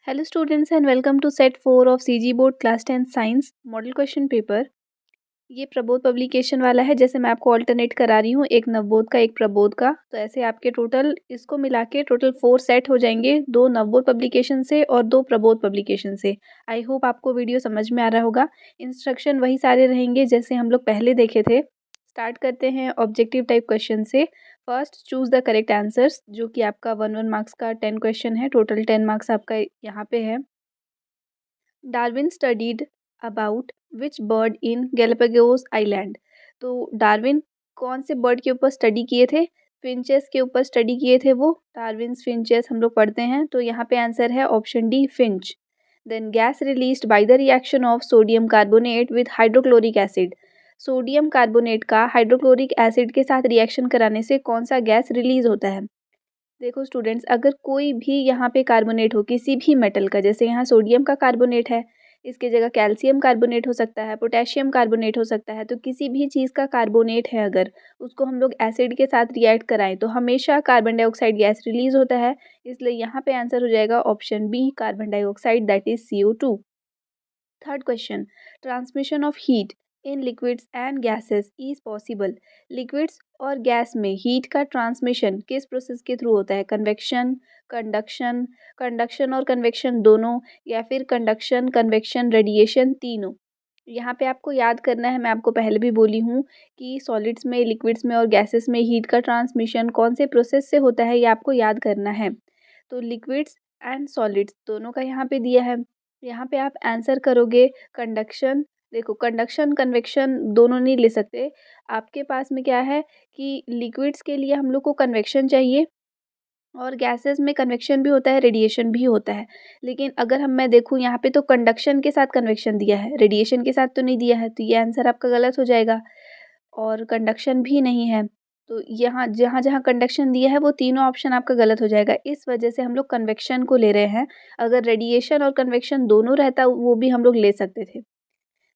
Hello students and welcome to set 4 of CG Board Class 10 Science Model Question Paper। ये Prabodh publication वाला है। जैसे मैं आपको ऑल्टरनेट करा रही हूँ, एक नवबोध का एक प्रबोध का, तो ऐसे आपके टोटल इसको मिला के टोटल 4 सेट हो जाएंगे, 2 नवबोध पब्लिकेशन से और 2 प्रबोध पब्लिकेशन से। आई होप आपको वीडियो समझ में आ रहा होगा। इंस्ट्रक्शन वही सारे रहेंगे जैसे हम लोग पहले देखे थे। स्टार्ट करते हैं ऑब्जेक्टिव टाइप क्वेश्चन से। First choose the correct answers, जो कि आपका 1 मार्क्स का 10 क्वेश्चन है। टोटल 10 मार्क्स आपका यहाँ पे है। Darwin studied about which bird in Galapagos island. तो डार्विन कौन से बर्ड के ऊपर स्टडी किए थे? फिंचेस के ऊपर स्टडी किए थे वो। डार्विन्स फिंचेस हम लोग पढ़ते हैं, तो यहाँ पे आंसर है option D finch. Then gas released by the reaction of sodium carbonate with hydrochloric acid. Sodium carbonate का हाइड्रोक्लोरिक एसिड के साथ रिएक्शन कराने से कौन सा गैस रिलीज होता है? देखो स्टूडेंट्स, अगर कोई भी यहाँ पे कार्बोनेट हो किसी भी मेटल का, जैसे यहाँ सोडियम का कार्बोनेट है, इसके जगह कैल्शियम कार्बोनेट हो सकता है, पोटेशियम कार्बोनेट हो सकता है, तो किसी भी चीज़ का कार्बोनेट है अगर उसको हम लोग एसिड के साथ रिएक्ट कराएं तो हमेशा कार्बन डाइऑक्साइड गैस रिलीज होता है। इसलिए यहाँ पे आंसर हो जाएगा option B carbon dioxide, that is CO2। Third question, transmission of heat in liquids and gases is possible. Liquids और गैस में हीट का ट्रांसमिशन किस प्रोसेस के थ्रू होता है? कन्वेक्शन, कंडक्शन, कंडक्शन और कन्वेक्शन दोनों, या फिर कंडक्शन, कन्वेक्शन, रेडिएशन, तीनों। यहाँ पे आपको याद करना है, मैं आपको पहले भी बोली हूँ कि सॉलिड्स में, लिक्विड्स में और गैसेस में हीट का ट्रांसमिशन कौन से प्रोसेस से होता है, ये आपको याद करना है। तो लिक्विड्स एंड सॉलिड्स दोनों का यहाँ पे दिया है। यहाँ पे आप आंसर करोगे कंडक्शन। देखो कंडक्शन कन्वेक्शन दोनों नहीं ले सकते। आपके पास में क्या है कि लिक्विड्स के लिए हम लोग को कन्वेक्शन चाहिए और गैसेस में कन्वेक्शन भी होता है, रेडिएशन भी होता है। लेकिन अगर मैं देखूँ यहाँ पे तो कंडक्शन के साथ कन्वेक्शन दिया है, रेडिएशन के साथ तो नहीं दिया है, तो ये आंसर आपका गलत हो जाएगा। और कंडक्शन भी नहीं है, तो यहाँ जहाँ जहाँ कंडक्शन दिया है वो तीनों ऑप्शन आपका गलत हो जाएगा। इस वजह से हम लोग कन्वेक्शन को ले रहे हैं। अगर रेडिएशन और कन्वेक्शन दोनों रहता वो भी हम लोग ले सकते थे।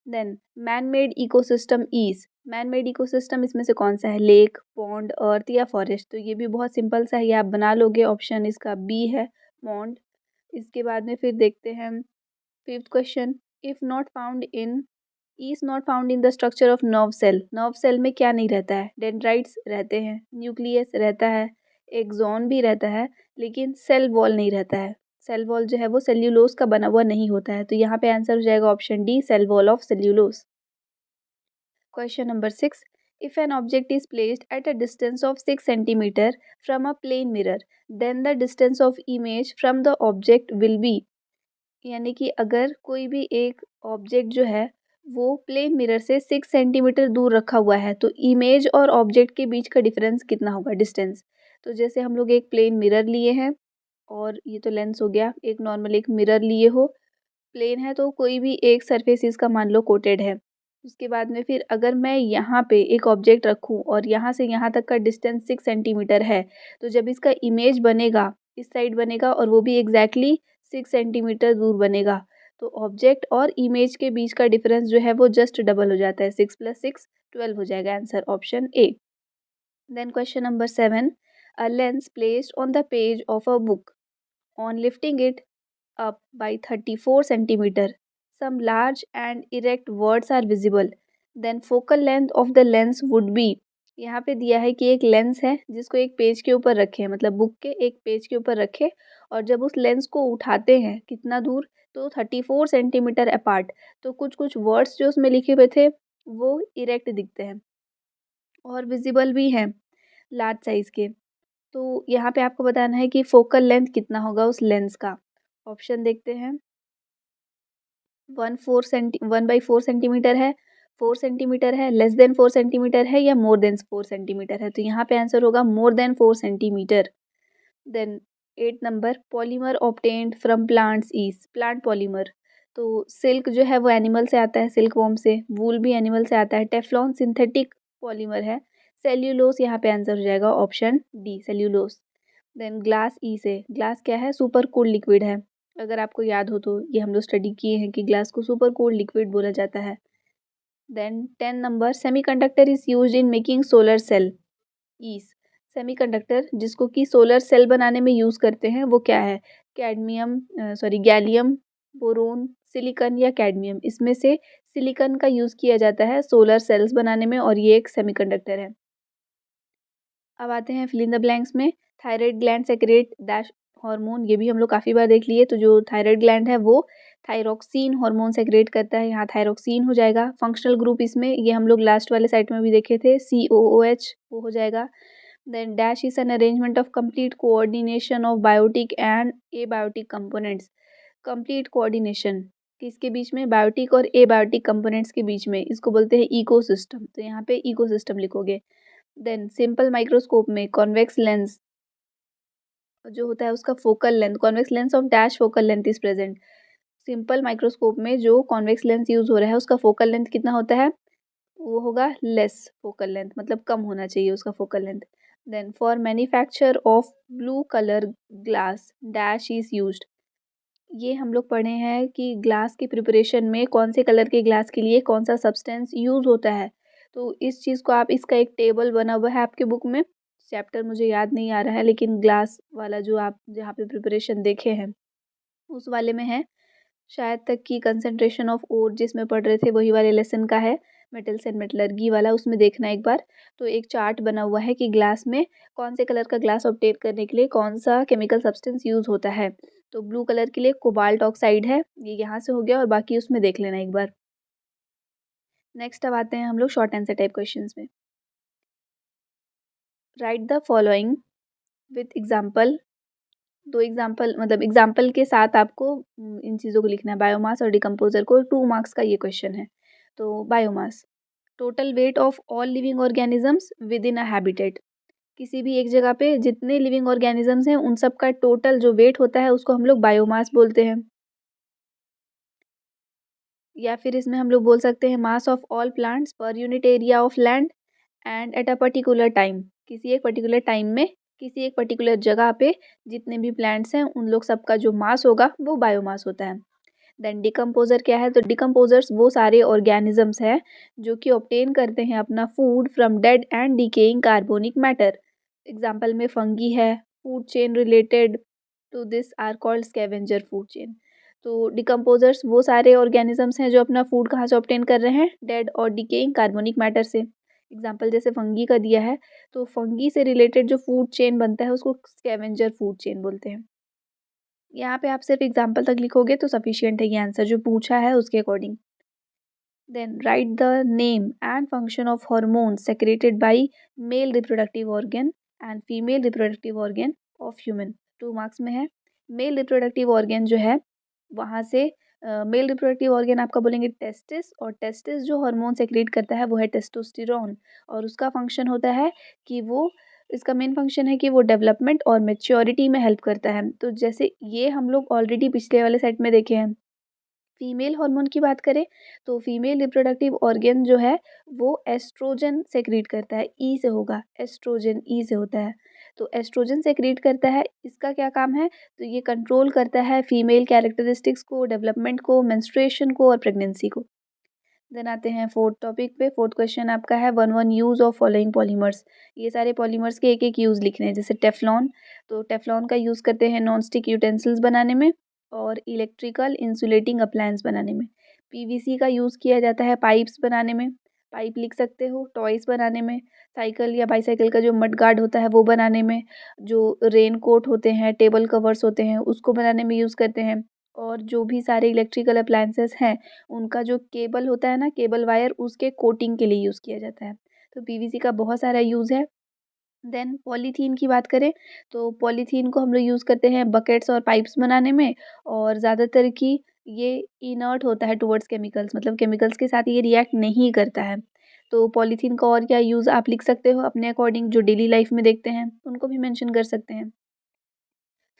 Then man made ecosystem is, man made ecosystem इसमें से कौन सा है? लेक, पॉन्ड, अर्थ या फॉरेस्ट। तो ये भी बहुत सिंपल सा है, ये आप बना लोगे। ऑप्शन इसका बी है, पॉन्ड। इसके बाद में फिर देखते हैं fifth question, if not found in, is not found in the structure of nerve cell. Nerve cell में क्या नहीं रहता है? डेंड्राइट्स रहते हैं, न्यूक्लियस रहता है, एक्सॉन भी रहता है, लेकिन सेल वॉल नहीं रहता है। सेल वॉल जो है वो सेल्यूलोज का बना हुआ नहीं होता है, तो यहाँ पे आंसर हो जाएगा option D, cell wall of cellulose. Question number 6, if an object is placed at a distance of 6 centimeter from a plane mirror, then the distance of image from the object will be। यानी कि अगर कोई भी एक object जो है वो plane mirror से 6 सेंटीमीटर दूर रखा हुआ है, तो इमेज और ऑब्जेक्ट के बीच का डिफरेंस कितना होगा, डिस्टेंस। तो जैसे हम लोग एक प्लेन मिरर लिए हैं, और ये तो लेंस हो गया, एक नॉर्मल एक मिरर लिए हो, प्लेन है तो कोई भी एक सरफेस इसका मान लो कोटेड है। उसके बाद में फिर अगर मैं यहाँ पे एक ऑब्जेक्ट रखूँ और यहाँ से यहाँ तक का डिस्टेंस 6 सेंटीमीटर है, तो जब इसका इमेज बनेगा इस साइड बनेगा और वो भी एग्जैक्टली 6 सेंटीमीटर दूर बनेगा, तो ऑब्जेक्ट और इमेज के बीच का डिफरेंस जो है वो जस्ट डबल हो जाता है। 6 + 6 12 हो जाएगा answer, option A. Then question number 7, a lens placed on the page of a book, on lifting it up by 34 centimeter, some large and erect words are visible, then focal length of the lens would be। यहाँ पे दिया है कि एक lens है जिसको एक page के ऊपर रखे, मतलब बुक के एक पेज के ऊपर रखे, और जब उस लेंस को उठाते हैं कितना दूर, तो 34 सेंटीमीटर अपार्ट, तो कुछ कुछ वर्ड्स जो उसमें लिखे हुए थे वो इरेक्ट दिखते हैं और विजिबल भी हैं, लार्ज साइज के। तो यहाँ पे आपको बताना है कि फोकल लेंथ कितना होगा उस लेंस का। ऑप्शन देखते हैं, 1/4 सेंटीमीटर है, 4 सेंटीमीटर है, लेस देन 4 सेंटीमीटर है, या मोर देन 4 सेंटीमीटर है। तो यहाँ पे आंसर होगा more than 4 centimetre. Then 8 number, polymer obtained from plants is, plant polymer. तो सिल्क जो है वो एनिमल से आता है, सिल्क वॉर्म से, वूल भी एनिमल से आता है, टेफ्लॉन सिंथेटिक पॉलीमर है, सेल्यूलोस यहाँ पे आंसर हो जाएगा option D, cellulose. Then glass E से, ग्लास क्या है? सुपर कूल लिक्विड है। अगर आपको याद हो तो ये हम लोग स्टडी किए हैं कि ग्लास को सुपर कूल लिक्विड बोला जाता है। Then 10 number, semiconductor is used in making solar cell is. Semiconductor जिसको कि सोलर सेल बनाने में यूज़ करते हैं वो क्या है? कैडमियम, गैलियम, बोरोन, सिलिकॉन या कैडमियम। इसमें से सिलिकॉन का यूज़ किया जाता है सोलर सेल्स बनाने में और ये एक सेमीकंडक्टर है। अब आते हैं फिल इन द ब्लैंक्स में। Thyroid gland secrete dash hormone, ये भी हम लोग काफ़ी बार देख लिए। तो जो थायराइड ग्लैंड है वो थायरोक्सिन हार्मोन सेक्रेट करता है, यहाँ थायरोक्सिन हो जाएगा। फंक्शनल ग्रुप इसमें ये हम लोग लास्ट वाले साइड में भी देखे थे, COOH वो हो जाएगा। Then dash is an arrangement of complete coordination of biotic and abiotic components. Complete coordination किसके बीच में? बायोटिक और एबायोटिक कंपोनेंट्स के बीच में, इसको बोलते हैं इकोसिस्टम। तो यहाँ पे इकोसिस्टम लिखोगे। देन सिंपल माइक्रोस्कोप में कॉन्वेक्स लेंस जो होता है उसका focal length, convex lens of dash focal length is present. Simple microscope में जो कॉन्वेक्स लेंस यूज हो रहा है उसका फोकल लेंथ कितना होता है? वो होगा लेस फोकल लेंथ, मतलब कम होना चाहिए उसका focal length. Then for manufacture of blue colour glass dash is used. ये हम लोग पढ़े हैं कि ग्लास की प्रिपरेशन में कौन से कलर के ग्लास के लिए कौन सा सब्सटेंस यूज होता है। तो इस चीज़ को आप, इसका एक टेबल बना हुआ है आपके बुक में, चैप्टर मुझे याद नहीं आ रहा है लेकिन ग्लास वाला जो आप जहाँ पे प्रिपरेशन देखे हैं उस वाले में है शायद तक कि कंसंट्रेशन ऑफ ओर जिसमें पढ़ रहे थे वही वाले लेसन का है, मेटल्स एंड मेटलर्जी वाला, उसमें देखना एक बार। तो एक चार्ट बना हुआ है कि ग्लास में कौन से कलर का ग्लास ऑब्टेन करने के लिए कौन सा केमिकल सब्सटेंस यूज होता है। तो ब्लू कलर के लिए कोबाल्ट ऑक्साइड है, ये यहाँ से हो गया और बाकी उसमें देख लेना एक बार। नेक्स्ट अब आते हैं हम लोग शॉर्ट आंसर टाइप क्वेश्चंस में। Right the following with example. दो एग्जाम्पल, मतलब एग्जाम्पल के साथ आपको इन चीज़ों को लिखना है। बायोमास और डिकम्पोजर को 2 मार्क्स का ये क्वेश्चन है। तो biomass, total weight of all living organisms with in a habitat. किसी भी एक जगह पे जितने लिविंग ऑर्गेनिजम्स हैं उन सब का टोटल जो वेट होता है उसको हम लोग बायोमास बोलते हैं। या फिर इसमें हम लोग बोल सकते हैं mass of all plants per unit area of land and at a particular time. किसी एक पर्टिकुलर टाइम में किसी एक पर्टिकुलर जगह पे जितने भी प्लांट्स हैं उन लोग सबका जो मास होगा वो बायोमास होता है। देन डिकम्पोजर क्या है? तो डिकम्पोजर्स वो सारे ऑर्गेनिजम्स हैं जो कि ऑब्टेन करते हैं अपना food from dead and decaying organic matter. Example में फंगी है, food chain related to this are called scavenger food chain. तो डिकम्पोजर्स वो सारे ऑर्गेनिजम्स हैं जो अपना फूड कहाँ से ऑब्टेन कर रहे हैं? डेड और डिकेइंग कार्बोनिक मैटर से। एग्जाम्पल जैसे फंगी का दिया है, तो फंगी से रिलेटेड जो फूड चेन बनता है उसको स्कैवेंजर फूड चेन बोलते हैं। यहाँ पे आप सिर्फ एग्जाम्पल तक लिखोगे तो सफिशियंट है ये आंसर जो पूछा है उसके according. Then write the name and function of hormones secreted by male reproductive organ and female reproductive organ of human. 2 marks में है। मेल रिप्रोडक्टिव ऑर्गन जो है वहाँ से मेल रिप्रोडक्टिव ऑर्गन आपका बोलेंगे टेस्टिस, और टेस्टिस जो हार्मोन सेक्रेट करता है वो है टेस्टोस्टेरोन, और उसका फंक्शन होता है कि वो, इसका मेन फंक्शन है कि वो डेवलपमेंट और मैच्योरिटी में हेल्प करता है। तो जैसे ये हम लोग ऑलरेडी पिछले वाले सेट में देखे हैं। फीमेल हार्मोन की बात करें तो फीमेल रिप्रोडक्टिव ऑर्गन जो है वो एस्ट्रोजन सेक्रेट करता है, ई से होगा, एस्ट्रोजन ई से होता है। तो एस्ट्रोजन सेक्रेट करता है, इसका क्या काम है? तो ये कंट्रोल करता है फीमेल कैरेक्टरिस्टिक्स को, डेवलपमेंट को, मेंस्ट्रुएशन को और प्रेगनेंसी को। देन आते हैं फोर्थ टॉपिक पे। फोर्थ क्वेश्चन आपका है one one use of following polymers. ये सारे पॉलीमर्स के एक एक यूज लिखने हैं। जैसे टेफ्लॉन, तो टेफ्लॉन का यूज करते हैं नॉन स्टिक यूटेंसिल्स बनाने में और इलेक्ट्रिकल इंसुलेटिंग अप्लायंस बनाने में। पीवीसी का यूज किया जाता है पाइप्स बनाने में, पाइप लिख सकते हो, टॉयज बनाने में, साइकिल या बाईसाइकिल का जो मड गार्ड होता है वो बनाने में, जो रेन कोट होते हैं, टेबल कवर्स होते हैं उसको बनाने में यूज करते हैं, और जो भी सारे इलेक्ट्रिकल अप्लायंसेस हैं उनका जो केबल होता है ना, केबल वायर, उसके कोटिंग के लिए यूज़ किया जाता है। तो पीवीसी का बहुत सारा यूज़ है। देन पॉलीथीन की बात करें तो पॉलीथीन को हम लोग यूज़ करते हैं बकेट्स और पाइप्स बनाने में, और ज़्यादातर कि ये इनर्ट होता है टुवर्ड्स केमिकल्स, मतलब केमिकल्स के साथ ये रिएक्ट नहीं करता है। तो पॉलीथीन का और क्या यूज़ आप लिख सकते हो अपने अकॉर्डिंग, जो डेली लाइफ में देखते हैं उनको भी मेंशन कर सकते हैं।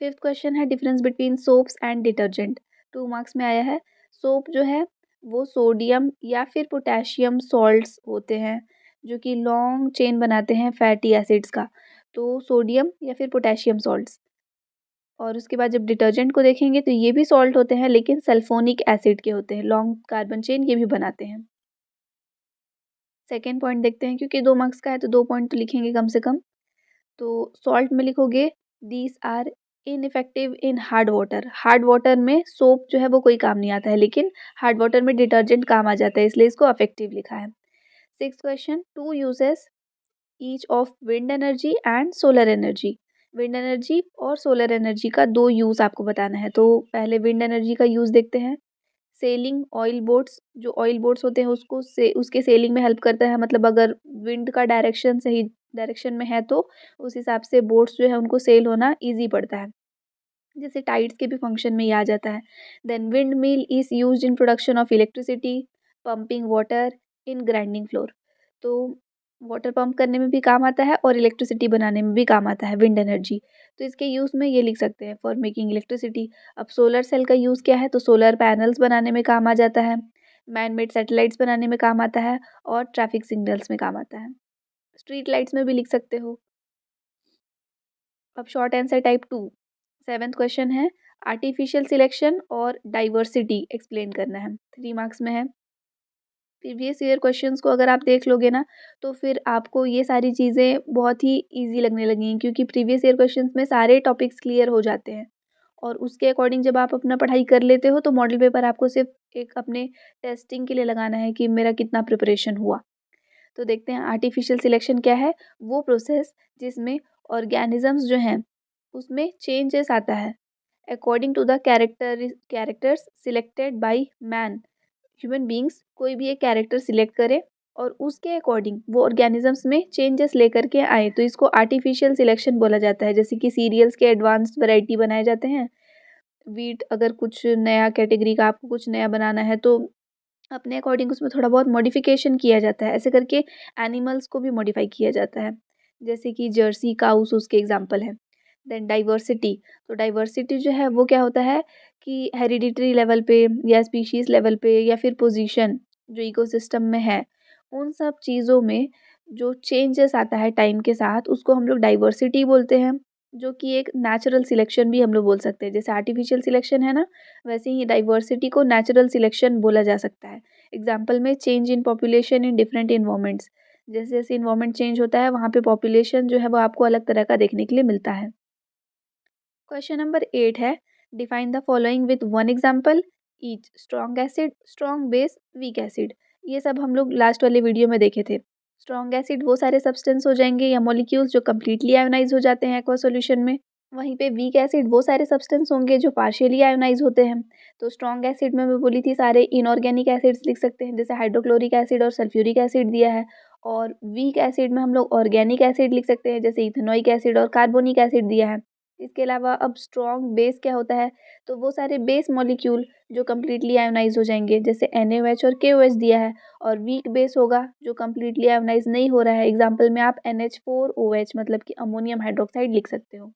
फिफ्थ क्वेश्चन है difference between soaps and detergent. 2 marks में आया है। सोप जो है वो सोडियम या फिर पोटेशियम सॉल्ट्स होते हैं जो कि लॉन्ग चेन बनाते हैं फैटी एसिड्स का, तो सोडियम या फिर पोटेशियम सॉल्ट्स। और उसके बाद जब डिटर्जेंट को देखेंगे तो ये भी सॉल्ट होते हैं लेकिन सल्फोनिक एसिड के होते हैं, लॉन्ग कार्बन चेन ये भी बनाते हैं। सेकेंड पॉइंट देखते हैं, क्योंकि 2 मार्क्स का है तो 2 पॉइंट तो लिखेंगे कम से कम। तो सॉल्ट में लिखोगे these are ineffective in hard water. Hard water में सोप जो है वो कोई काम नहीं आता है, लेकिन हार्ड वाटर में डिटर्जेंट काम आ जाता है, इसलिए इसको अफेक्टिव लिखा है। Six question, two uses each of wind energy and solar energy. Wind energy और सोलर एनर्जी का 2 यूज आपको बताना है। तो पहले विंड एनर्जी का यूज देखते हैं। सेलिंग ऑयल बोट्स, जो ऑयल बोट्स होते हैं उसको से उसके सेलिंग में हेल्प करता है, मतलब अगर विंड का डायरेक्शन सही डायरेक्शन में है तो उस हिसाब से बोट्स जो है उनको सेल होना ईजी पड़ता है, जैसे टाइड्स के भी फंक्शन में ये आ जाता है। Then wind mill is used in production of electricity, pumping water in grinding flour. तो वाटर पंप करने में भी काम आता है और इलेक्ट्रिसिटी बनाने में भी काम आता है विंड एनर्जी। तो इसके यूज़ में ये लिख सकते हैं, फॉर मेकिंग इलेक्ट्रिसिटी। अब सोलर सेल का यूज़ क्या है, तो सोलर पैनल्स बनाने में काम आ जाता है, मैन मेड सैटेलाइट्स बनाने में काम आता है और ट्रैफिक सिग्नल्स में काम आता है। स्ट्रीट लाइट्स में भी लिख सकते हो। अब short answer type 2, seventh question है, आर्टिफिशियल सिलेक्शन और डाइवर्सिटी एक्सप्लेन करना है, 3 मार्क्स में है। प्रीवियस ईयर क्वेश्चंस को अगर आप देख लोगे ना, तो फिर आपको ये सारी चीज़ें बहुत ही ईजी लगने लगेंगी, क्योंकि प्रीवियस ईयर क्वेश्चंस में सारे टॉपिक्स क्लियर हो जाते हैं और उसके अकॉर्डिंग जब आप अपना पढ़ाई कर लेते हो तो मॉडल पेपर आपको सिर्फ एक अपने टेस्टिंग के लिए लगाना है कि मेरा कितना प्रिपरेशन हुआ। तो देखते हैं आर्टिफिशियल सिलेक्शन क्या है। वो प्रोसेस जिसमें ऑर्गेनिजम्स जो हैं उसमें चेंजेस आता है according to the characters selected by man. Human beings कोई भी एक कैरेक्टर सिलेक्ट करे और उसके अकॉर्डिंग वो ऑर्गेनिजम्स में चेंजेस लेकर के आए, तो इसको आर्टिफिशियल सिलेक्शन बोला जाता है। जैसे कि सीरियल्स के एडवांस्ड वैरायटी बनाए जाते हैं, वीट अगर कुछ नया कैटेगरी का आपको कुछ नया बनाना है तो अपने अकॉर्डिंग उसमें थोड़ा बहुत मॉडिफिकेशन किया जाता है। ऐसे करके एनिमल्स को भी मॉडिफाई किया जाता है, जैसे कि जर्सी काउस उसके एग्जांपल है। देन डाइवर्सिटी, तो डाइवर्सिटी जो है वो क्या होता है कि हेरिडिटरी लेवल पे या स्पीशीज लेवल पे या फिर पोजीशन जो इकोसिस्टम में है, उन सब चीज़ों में जो चेंजेस आता है टाइम के साथ उसको हम लोग डाइवर्सिटी बोलते हैं, जो कि एक नेचुरल सिलेक्शन भी हम लोग बोल सकते हैं। जैसे आर्टिफिशियल सिलेक्शन है ना, वैसे ही डाइवर्सिटी को नेचुरल सिलेक्शन बोला जा सकता है। एग्जाम्पल में change in population in different environments, जैसे जैसे इन्वायरमेंट चेंज होता है वहाँ पे पॉपुलेशन जो है वो आपको अलग तरह का देखने के लिए मिलता है। क्वेश्चन नंबर 8 है, define the following with one example each, strong acid, strong base, weak acid. ये सब हम लोग लास्ट वाले वीडियो में देखे थे। स्ट्रॉन्ग एसिड वो सारे सब्सटेंस हो जाएंगे या मॉलिक्यूल्स जो कम्प्लीटली आयोनाइज हो जाते हैं एक्वा सॉल्यूशन में। वहीं पे वीक एसिड वो सारे सब्सटेंस होंगे जो पार्शियली आयोनाइज होते हैं। तो स्ट्रॉन्ग एसिड में मैं बोली थी सारे इनऑर्गेनिक एसिड्स लिख सकते हैं, जैसे हाइड्रोक्लोरिक एसिड और सल्फ्यूरिक एसिड दिया है। और वीक एसिड में हम लोग ऑर्गेनिक एसिड लिख सकते हैं, जैसे इथेनोइक एसिड और कार्बोनिक एसिड दिया है। इसके अलावा अब स्ट्रॉन्ग बेस क्या होता है, तो वो सारे बेस मॉलिक्यूल जो कम्प्लीटली आयोनाइज हो जाएंगे, जैसे NaOH और KOH दिया है। और वीक बेस होगा जो कम्प्लीटली आयोनाइज नहीं हो रहा है, एग्जाम्पल में आप NH4OH मतलब कि अमोनियम हाइड्रोक्साइड लिख सकते हो।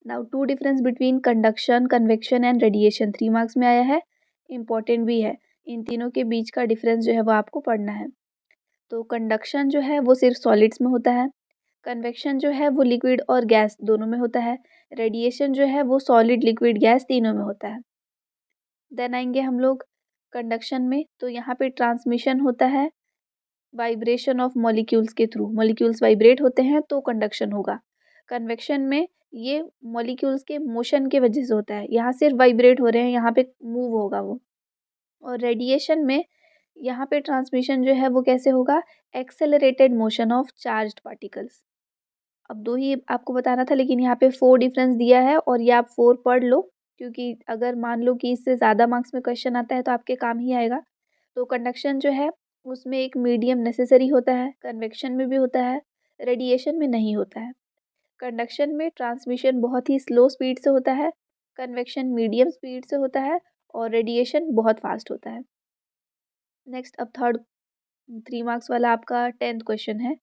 Now two difference between conduction, convection and radiation, 3 marks में आया है, इंपॉर्टेंट भी है। इन तीनों के बीच का डिफरेंस जो है वो आपको पढ़ना है। तो कंडक्शन जो है वो सिर्फ सॉलिड्स में होता है, कन्वेक्शन जो है वो लिक्विड और गैस दोनों में होता है, रेडिएशन जो है वो सॉलिड लिक्विड गैस तीनों में होता है। देन आएंगे हम लोग कंडक्शन में, तो यहाँ पे ट्रांसमिशन होता है वाइब्रेशन ऑफ मॉलिक्यूल्स के थ्रू, मॉलिक्यूल्स वाइब्रेट होते हैं तो कंडक्शन होगा। कन्वेक्शन में ये मॉलिक्यूल्स के मोशन के वजह से होता है, यहाँ सिर्फ वाइब्रेट हो रहे हैं, यहाँ पे मूव होगा वो। और रेडिएशन में यहाँ पे ट्रांसमिशन जो है वो कैसे होगा, accelerated motion of charged particles. अब 2 ही आपको बताना था, लेकिन यहाँ पे 4 डिफरेंस दिया है और ये आप 4 पढ़ लो, क्योंकि अगर मान लो कि इससे ज़्यादा मार्क्स में क्वेश्चन आता है तो आपके काम ही आएगा। तो कंडक्शन जो है उसमें एक मीडियम नेसेसरी होता है, कन्वेक्शन में भी होता है, रेडिएशन में नहीं होता है। कंडक्शन में ट्रांसमिशन बहुत ही स्लो स्पीड से होता है, कन्वेक्शन मीडियम स्पीड से होता है और रेडिएशन बहुत फास्ट होता है। नेक्स्ट अब थर्ड 3 मार्क्स वाला आपका 10th क्वेश्चन है।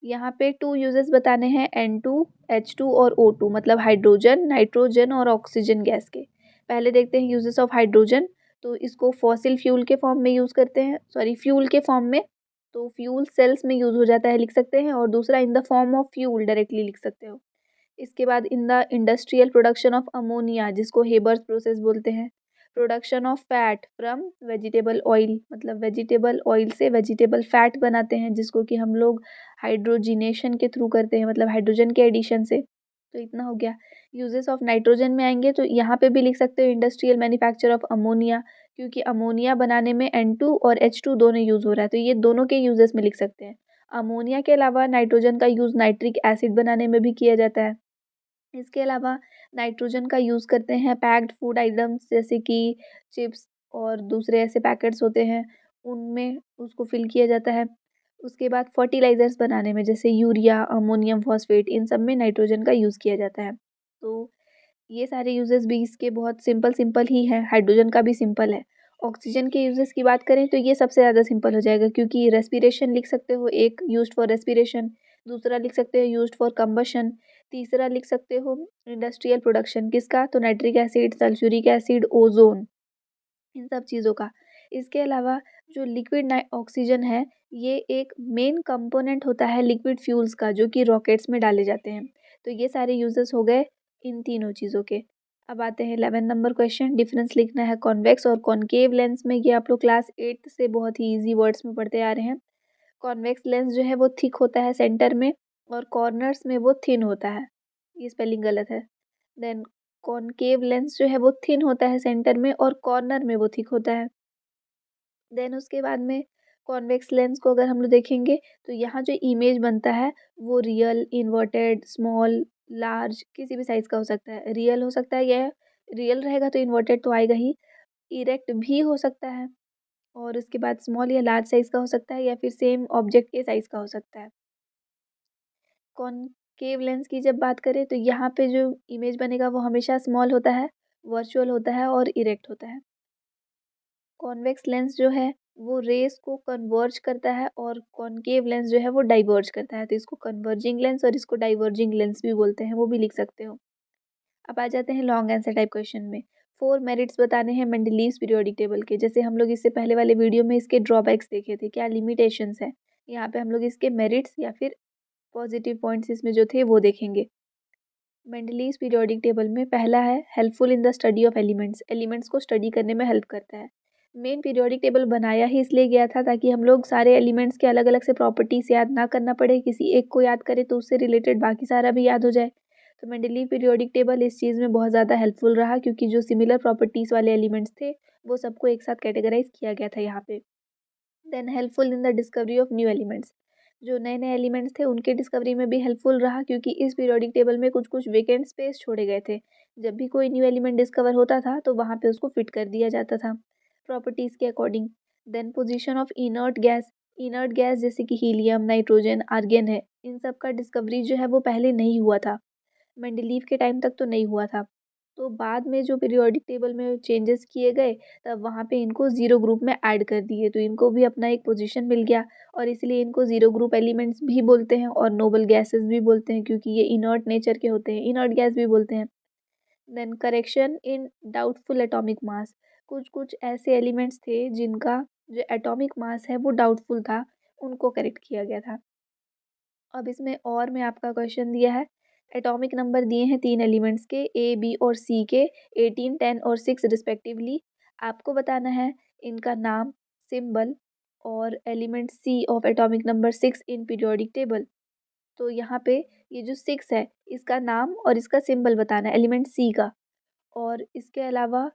यहाँ पे 2 यूजेस बताने हैं, N2, H2 और O2, मतलब हाइड्रोजन, नाइट्रोजन और ऑक्सीजन गैस के। पहले देखते हैं यूजेस ऑफ हाइड्रोजन। तो इसको फॉसिल फ्यूल के फॉर्म में यूज़ करते हैं, सॉरी फ्यूल के फॉर्म में, तो फ्यूल सेल्स में यूज़ हो जाता है लिख सकते हैं। और दूसरा in the form of fuel directly लिख सकते हो। इसके बाद in the industrial production of ammonia, जिसको हेबर्स प्रोसेस बोलते हैं। Production of fat from vegetable oil, मतलब वेजिटेबल ऑयल से वेजिटेबल फैट बनाते हैं जिसको कि हम लोग हाइड्रोजिनेशन के थ्रू करते हैं, मतलब हाइड्रोजन के एडिशन से। तो इतना हो गया। यूजेस ऑफ नाइट्रोजन में आएंगे तो यहाँ पे भी लिख सकते हो इंडस्ट्रियल मैन्युफैक्चर ऑफ अमोनिया, क्योंकि अमोनिया बनाने में N2 और H2 दोनों यूज़ हो रहा है, तो ये दोनों के यूजेस में लिख सकते हैं। अमोनिया के अलावा नाइट्रोजन का यूज़ नाइट्रिक एसिड बनाने में भी किया जाता है। इसके अलावा नाइट्रोजन का यूज़ करते हैं पैक्ड फूड आइटम्स जैसे कि चिप्स और दूसरे ऐसे पैकेट्स होते हैं, उनमें उसको फिल किया जाता है। उसके बाद फर्टिलाइज़र्स बनाने में जैसे यूरिया, अमोनियम फॉस्फेट, इन सब में नाइट्रोजन का यूज़ किया जाता है। तो ये सारे यूजेस भी इसके बहुत सिंपल सिंपल ही हैं, हाइड्रोजन का भी सिंपल है। ऑक्सीजन के यूजेस की बात करें तो ये सबसे ज़्यादा सिंपल हो जाएगा, क्योंकि रेस्पिरेशन लिख सकते हो, एक यूज्ड फॉर रेस्पिरेशन, दूसरा लिख सकते हो यूज्ड फॉर कंबशन, तीसरा लिख सकते हो इंडस्ट्रियल प्रोडक्शन किसका, तो nitric acid, sulphuric acid, ozone, इन सब चीज़ों का। इसके अलावा जो लिक्विड ऑक्सीजन है, ये एक मेन कंपोनेंट होता है लिक्विड फ्यूल्स का, जो कि रॉकेट्स में डाले जाते हैं। तो ये सारे यूजेस हो गए इन तीनों चीज़ों के। अब आते हैं 11 नंबर क्वेश्चन। डिफरेंस लिखना है कॉन्वेक्स और कॉनकेव लेंस में। ये आप लोग क्लास 8 से बहुत ही ईजी वर्ड्स में पढ़ते आ रहे हैं। कॉन्वेक्स लेंस जो है वो थिक होता है सेंटर में, और कॉर्नर्स में वो थिन होता है। ये स्पेलिंग गलत है। देन कॉनकेव लेंस जो है वो थिन होता है सेंटर में, और कॉर्नर में वो थिक होता है। देन उसके बाद में कॉन्वेक्स लेंस को अगर हम लोग देखेंगे तो यहाँ जो इमेज बनता है वो रियल, इन्वर्टेड, स्मॉल, लार्ज, किसी भी साइज़ का हो सकता है। रियल हो सकता है, या रियल रहेगा तो इन्वर्टेड तो आएगा ही, इरेक्ट भी हो सकता है, और उसके बाद स्मॉल या लार्ज साइज़ का हो सकता है, या फिर सेम ऑब्जेक्ट के साइज़ का हो सकता है। कॉनकेव लेंस की जब बात करें तो यहाँ पे जो इमेज बनेगा वो हमेशा स्मॉल होता है, वर्चुअल होता है और इरेक्ट होता है। कॉन्वेक्स लेंस जो है वो रेस को कन्वर्ज करता है, और कॉनकेव लेंस जो है वो डाइवर्ज करता है, तो इसको कन्वर्जिंग लेंस और इसको डाइवर्जिंग लेंस भी बोलते हैं, वो भी लिख सकते हो। अब आ जाते हैं लॉन्ग आंसर टाइप क्वेश्चन में। 4 मेरिट्स बताने हैं मेंडलीव्स पीरियोडिक टेबल के। जैसे हम लोग इससे पहले वाले वीडियो में इसके ड्रॉबैक्स देखे थे, क्या लिमिटेशंस है, यहाँ पे हम लोग इसके मेरिट्स या फिर पॉजिटिव पॉइंट्स इसमें जो थे वो देखेंगे। मेंडलीव्स पीरियोडिक टेबल में पहला है helpful in the study of elements, elements को स्टडी करने में हेल्प करता है। मेन पीरियोडिक टेबल बनाया ही इसलिए गया था ताकि हम लोग सारे एलिमेंट्स के अलग अलग से प्रॉपर्टीज याद ना करना पड़े, किसी एक को याद करें तो उससे रिलेटेड बाकी सारा भी याद हो जाए। तो मेंडलीव पीरियोडिक टेबल इस चीज़ में बहुत ज़्यादा हेल्पफुल रहा, क्योंकि जो सिमिलर प्रॉपर्टीज़ वाले एलिमेंट्स थे वो सबको एक साथ कैटेगराइज किया गया था यहाँ पे। Then helpful in the discovery of new elements, जो नए नए एलिमेंट्स थे उनके डिस्कवरी में भी हेल्पफुल रहा, क्योंकि इस पीरियोडिक टेबल में कुछ कुछ वेकेंट स्पेस छोड़े गए थे। जब भी कोई न्यू एलिमेंट डिस्कवर होता था तो वहाँ पे उसको फिट कर दिया जाता था प्रॉपर्टीज़ के according. Then position of inert gas जैसे कि हीलियम, नाइट्रोजन, आर्गन है, इन सब का डिस्कवरी जो है वो पहले नहीं हुआ था, मेंडलीव के टाइम तक तो नहीं हुआ था। तो बाद में जो पीरियोडिक टेबल में चेंजेस किए गए, तब वहाँ पे इनको ज़ीरो ग्रुप में ऐड कर दिए, तो इनको भी अपना एक पोजीशन मिल गया, और इसलिए इनको ज़ीरो ग्रुप एलिमेंट्स भी बोलते हैं और नोबल गैसेस भी बोलते हैं, क्योंकि ये इनर्ट नेचर के होते हैं, इनर्ट गैस भी बोलते हैं। Then correction in doubtful atomic mass, कुछ कुछ ऐसे एलिमेंट्स थे जिनका जो एटॉमिक मास है वो डाउटफुल था, उनको करेक्ट किया गया था। अब इसमें और मैं आपका क्वेश्चन दिया है, एटॉमिक नंबर दिए हैं 3 एलिमेंट्स के, ए, बी और सी के, 18, 10 और 6 रिस्पेक्टिवली। आपको बताना है इनका नाम, सिंबल और element C of atomic number 6 in periodic table. तो यहाँ पे ये जो 6 है इसका नाम और इसका सिंबल बताना है एलिमेंट सी का, और इसके अलावा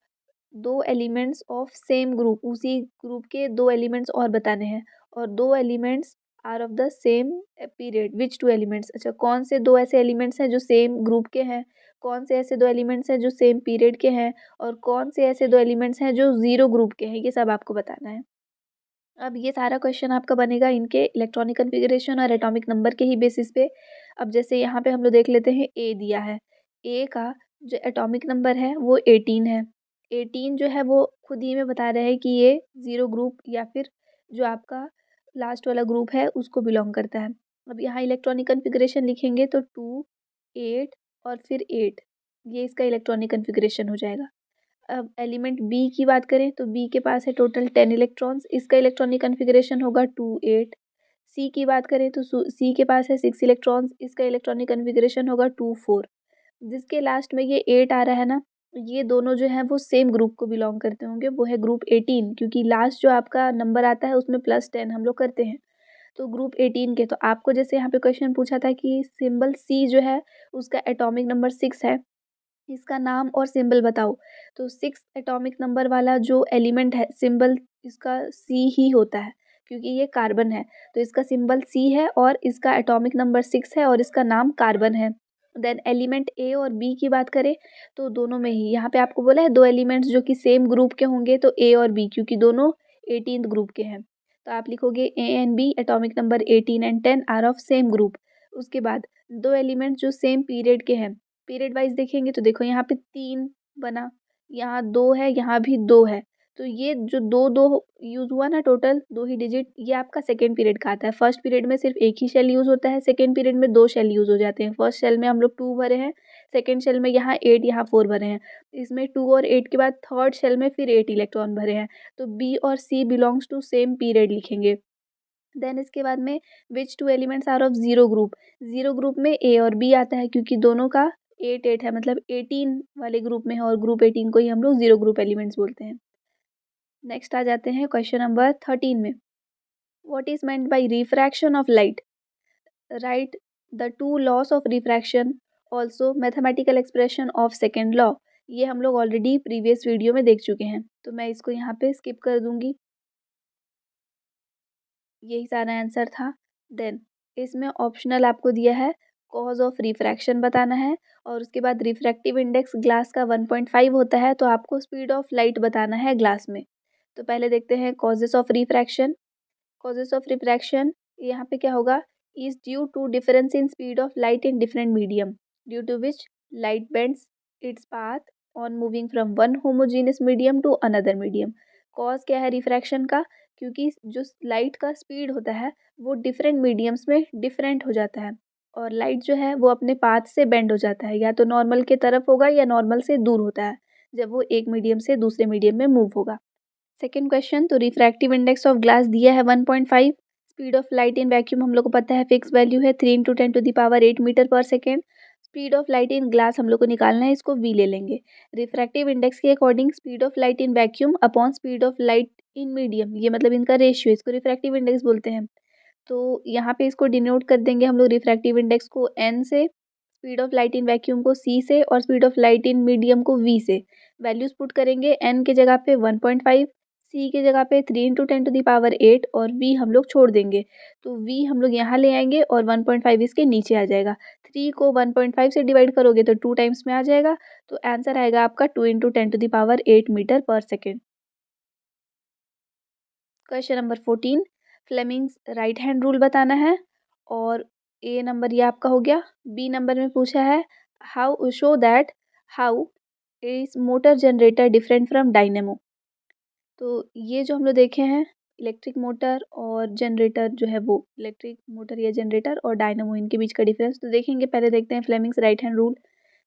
2 एलिमेंट्स ऑफ सेम ग्रुप, उसी ग्रुप के 2 एलिमेंट्स और बताने हैं, और 2 elements are of the same period, which 2 elements, अच्छा कौन से 2 ऐसे एलिमेंट्स हैं जो सेम ग्रुप के हैं, कौन से ऐसे 2 एलिमेंट्स हैं जो सेम पीरियड के हैं, और कौन से ऐसे 2 एलिमेंट्स हैं जो ज़ीरो ग्रुप के हैं, ये सब आपको बताना है। अब ये सारा क्वेश्चन आपका बनेगा इनके इलेक्ट्रॉनिक कन्फिग्रेशन और एटॉमिक नंबर के ही बेसिस पे। अब जैसे यहाँ पे हम लोग देख लेते हैं, ए दिया है, ए का जो एटॉमिक नंबर है वो 18 है। 18 जो है वो खुद ही में बता रहा है कि ये ज़ीरो ग्रुप या फिर जो आपका लास्ट वाला ग्रुप है उसको बिलोंग करता है। अब यहाँ इलेक्ट्रॉनिक कन्फिग्रेशन लिखेंगे तो 2, 8 और फिर 8, ये इसका इलेक्ट्रॉनिक कन्फिग्रेशन हो जाएगा। अब एलिमेंट बी की बात करें तो बी के पास है टोटल 10 इलेक्ट्रॉन्स, इसका इलेक्ट्रॉनिक कन्फिग्रेशन होगा 2, 8। सी की बात करें तो सी के पास है 6 इलेक्ट्रॉन्स, इसका इलेक्ट्रॉनिक कन्फिग्रेशन होगा 2, 4। जिसके लास्ट में ये 8 आ रहा है ना, ये दोनों जो हैं वो सेम ग्रुप को बिलोंग करते होंगे, वो है ग्रुप 18, क्योंकि लास्ट जो आपका नंबर आता है उसमें +10 हम लोग करते हैं। तो ग्रुप 18 के, तो आपको जैसे यहाँ पे क्वेश्चन पूछा था कि सिंबल सी जो है उसका एटॉमिक नंबर 6 है, इसका नाम और सिंबल बताओ। तो 6 एटॉमिक नंबर वाला जो एलिमेंट है, सिंबल इसका सी ही होता है, क्योंकि ये कार्बन है। तो इसका सिंबल सी है और इसका एटॉमिक नंबर 6 है और इसका नाम कार्बन है। देन एलिमेंट ए और बी की बात करें तो दोनों में ही यहाँ पे आपको बोला है दो एलिमेंट्स जो कि सेम ग्रुप के होंगे, तो ए और बी, क्योंकि दोनों 18th ग्रुप के हैं। तो आप लिखोगे A and B, atomic number 18 and 10 are of same group. उसके बाद दो एलिमेंट्स जो सेम पीरियड के हैं, पीरियड वाइज देखेंगे तो देखो यहाँ पे 3 बना, यहाँ 2 है, यहाँ भी 2 है। तो ये जो 2-2 यूज़ हुआ ना, टोटल 2 ही डिजिट, ये आपका सेकंड पीरियड का आता है। फर्स्ट पीरियड में सिर्फ एक ही शेल यूज़ होता है, सेकंड पीरियड में 2 शेल यूज़ हो जाते हैं। फर्स्ट शेल में हम लोग 2 भरे हैं, सेकंड शेल में यहाँ 8, यहाँ 4 भरे हैं। इसमें 2 और 8 के बाद थर्ड शेल में फिर 8 इलेक्ट्रॉन भरे हैं। तो बी और C belongs to same period लिखेंगे। देन इसके बाद में which two elements are of zero group, zero group में ए और बी आता है, क्योंकि दोनों का 8-8 है, मतलब 18 वाले ग्रुप में है और ग्रुप 18 को ही हम लोग जीरो ग्रुप एलिमेंट्स बोलते हैं। नेक्स्ट आ जाते हैं क्वेश्चन नंबर 13 में। What is meant by refraction of light, right the two loss of refraction, also mathematical expression of second law. ये हम लोग ऑलरेडी प्रीवियस वीडियो में देख चुके हैं, तो मैं इसको यहाँ पे स्किप कर दूंगी। यही सारा आंसर था। देन इसमें ऑप्शनल आपको दिया है कॉज ऑफ रिफ्रैक्शन बताना है, और उसके बाद रिफ्रैक्टिव इंडेक्स ग्लास का 1.5 होता है, तो आपको स्पीड ऑफ लाइट बताना है ग्लास में। तो पहले देखते हैं causes of refraction. Causes of refraction यहाँ पे क्या होगा, is due to difference in speed of light in different medium, due to which light bends its path on moving from one homogeneous medium to another medium. Cause क्या है refraction का, क्योंकि जो light का स्पीड होता है वो different mediums में डिफरेंट हो जाता है, और लाइट जो है वो अपने पाथ से बेंड हो जाता है, या तो नॉर्मल के तरफ होगा या नॉर्मल से दूर होता है जब वो एक मीडियम से दूसरे मीडियम में मूव होगा। सेकेंड क्वेश्चन, तो रिफ्रैक्टिव इंडेक्स ऑफ ग्लास दिया है 1.5। Speed of light in vacuum हम लोग को पता है फिक्स वैल्यू है 3 × 10⁸ मीटर पर second. Speed of light in glass हम लोग को निकालना है, इसको v ले लेंगे। रिफ्रैक्टिव इंडेक्स के according speed of light in vacuum upon speed of light in medium, ये मतलब इनका रेशियो, इसको रिफ्रैक्टिव इंडेक्स बोलते हैं। तो यहाँ पे इसको डिनोट कर देंगे हम लोग रिफ्रैक्टिव इंडेक्स को n से, speed of light in vacuum को c से, और speed of light in medium को v से। वैल्यूज पुट करेंगे, n के जगह पे 1.5, c के जगह पे 3 × 10⁸ और v हम लोग छोड़ देंगे। तो v हम लोग यहाँ ले आएंगे और 1.5 इसके नीचे आ जाएगा। 3 को 1.5 से डिवाइड करोगे तो 2 टाइम्स में आ जाएगा, तो आंसर आएगा आपका 2 × 10⁸ मीटर पर second. Question number 14, Fleming's right hand rule बताना है, और ए नंबर ये आपका हो गया। बी नंबर में पूछा है how show that how is motor generator different from dynamo. तो ये जो हम लोग देखे हैं, इलेक्ट्रिक मोटर और जनरेटर जो है वो, इलेक्ट्रिक मोटर या जनरेटर और डायनेमो, इनके बीच का डिफरेंस तो देखेंगे। पहले देखते हैं Fleming's right hand rule.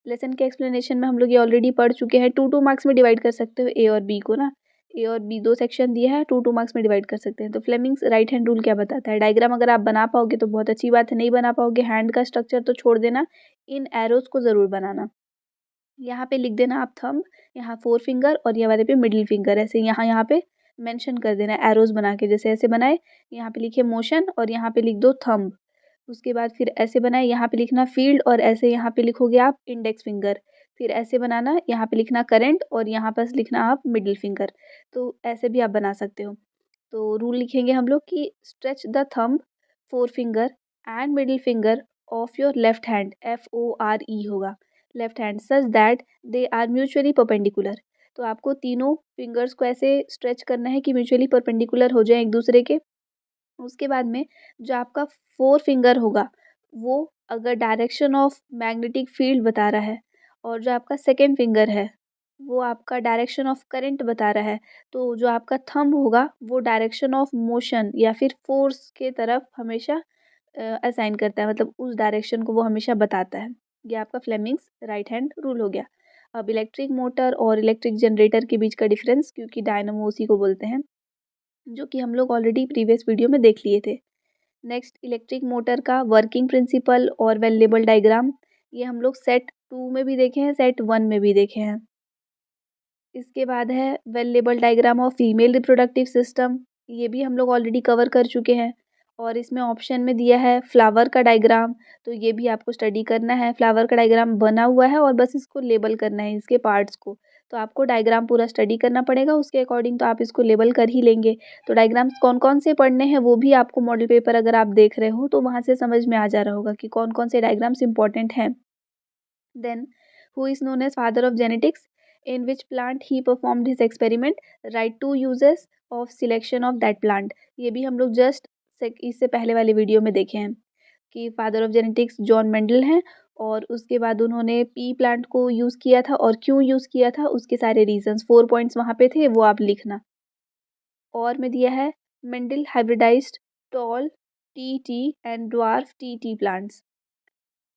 Lesson के एक्सप्लेनेशन में हम लोग ये ऑलरेडी पढ़ चुके हैं। 2-2 मार्क्स में डिवाइड कर सकते हो ए और बी को ना, ए और बी दो सेक्शन दिया है, 2-2 मार्क्स में डिवाइड कर सकते हैं। तो फ्लेमिंग्स राइट हैंड रूल क्या बताता है, डायग्राम अगर आप बना पाओगे तो बहुत अच्छी बात है, नहीं बना पाओगे हैंड का स्ट्रक्चर तो छोड़ देना, इन एरोज को ज़रूर बनाना। यहाँ पे लिख देना आप थंब, यहाँ 4 फिंगर और ये वाले पे मिडिल फिंगर, ऐसे यहाँ यहाँ पे मेंशन कर देना एरोज बना के, जैसे ऐसे बनाए, यहाँ पे लिखे मोशन और यहाँ पे लिख दो थंब। उसके बाद फिर ऐसे बनाए, यहाँ पे लिखना फील्ड और ऐसे यहाँ पे लिखोगे आप इंडेक्स फिंगर। फिर ऐसे बनाना, यहाँ पे लिखना करंट और यहाँ पर लिखना आप मिडिल फिंगर। तो ऐसे भी आप बना सकते हो। तो रूल लिखेंगे हम लोग कि stretch the thumb, 4 finger and middle finger of your left hand, FORE होगा, left hand, such that they are mutually perpendicular. तो आपको तीनों फिंगर्स को ऐसे स्ट्रेच करना है कि म्यूचुअली परपेंडिकुलर हो जाए एक दूसरे के। उसके बाद में जो आपका 4 फिंगर होगा वो अगर डायरेक्शन ऑफ मैग्नेटिक फील्ड बता रहा है, और जो आपका सेकेंड फिंगर है वो आपका डायरेक्शन ऑफ करंट बता रहा है, तो जो आपका थंब होगा वो डायरेक्शन ऑफ मोशन या फिर फोर्स के तरफ हमेशा असाइन करता है, मतलब उस डायरेक्शन को वो हमेशा बताता है। ये आपका फ्लेमिंग्स राइट हैंड रूल हो गया। अब इलेक्ट्रिक मोटर और इलेक्ट्रिक जनरेटर के बीच का डिफरेंस, क्योंकि डायनामो उसी को बोलते हैं, जो कि हम लोग ऑलरेडी प्रीवियस वीडियो में देख लिए थे। नेक्स्ट, इलेक्ट्रिक मोटर का वर्किंग प्रिंसिपल और वेरिएबल डायग्राम, ये हम लोग सेट 2 में भी देखे हैं, सेट 1 में भी देखे हैं। इसके बाद है well label diagram of female reproductive system, ये भी हम लोग ऑलरेडी कवर कर चुके हैं। और इसमें ऑप्शन में दिया है फ्लावर का डायग्राम, तो ये भी आपको स्टडी करना है। फ्लावर का डायग्राम बना हुआ है और बस इसको लेबल करना है, इसके पार्ट्स को। तो आपको डायग्राम पूरा स्टडी करना पड़ेगा, उसके अकॉर्डिंग तो आप इसको लेबल कर ही लेंगे। तो डायग्राम्स कौन कौन से पढ़ने हैं वो भी आपको मॉडल पेपर अगर आप देख रहे हो तो वहाँ से समझ में आ जा रहा होगा कि कौन कौन से डायग्राम्स इंपॉर्टेंट हैं। Then, who is known as father of genetics? In which plant he performed his experiment? Write two uses of selection of that plant. ये भी हम लोग जस्ट इससे पहले वाले वीडियो में देखे हैं कि father of genetics John Mendel हैं और उसके बाद उन्होंने पी प्लांट को यूज़ किया था और क्यों यूज़ किया था उसके सारे रीजंस 4 पॉइंट्स वहाँ पे थे, वो आप लिखना। और में दिया है Mendel hybridized tall T T and dwarf T T plants.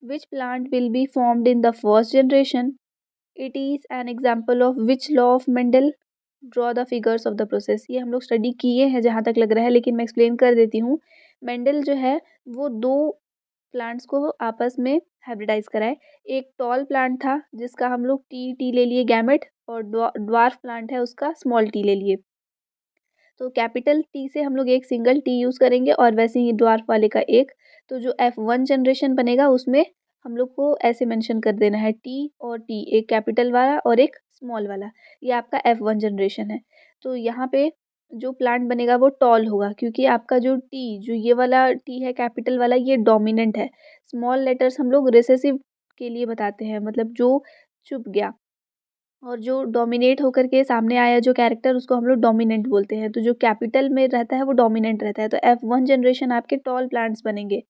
Which plant will be formed in the first generation? It is an example of which law of Mendel? Draw the figures of the process। ये हम लोग study किए हैं जहाँ तक लग रहा है, लेकिन मैं एक्सप्लेन कर देती हूँ। मेंडल जो है वो दो प्लांट्स को आपस में हाइब्रिडाइज कराए। एक टॉल प्लांट था जिसका हम लोग टी टी ले लिए गैमेट, और ड्वार्फ प्लांट है उसका स्मॉल टी ले लिए। तो कैपिटल टी से हम लोग एक सिंगल टी यूज़ करेंगे और वैसे ही ड्वार्फ वाले का एक। तो जो F1 जनरेशन बनेगा उसमें हम लोग को ऐसे मेंशन कर देना है टी और टी, एक कैपिटल वाला और एक स्मॉल वाला। ये आपका F1 जनरेशन है। तो यहाँ पे जो प्लांट बनेगा वो टॉल होगा, क्योंकि आपका जो टी, जो ये वाला टी है कैपिटल वाला, ये डोमिनेंट है। स्मॉल लेटर्स हम लोग रिसेसिव के लिए बताते हैं, मतलब जो छुप गया। और जो डोमिनेट होकर के सामने आया जो कैरेक्टर, उसको हम लोग डोमिनेंट बोलते हैं। तो जो कैपिटल में रहता है वो डोमिनेंट रहता है। तो F1 जनरेशन आपके टॉल प्लांट्स बनेंगे,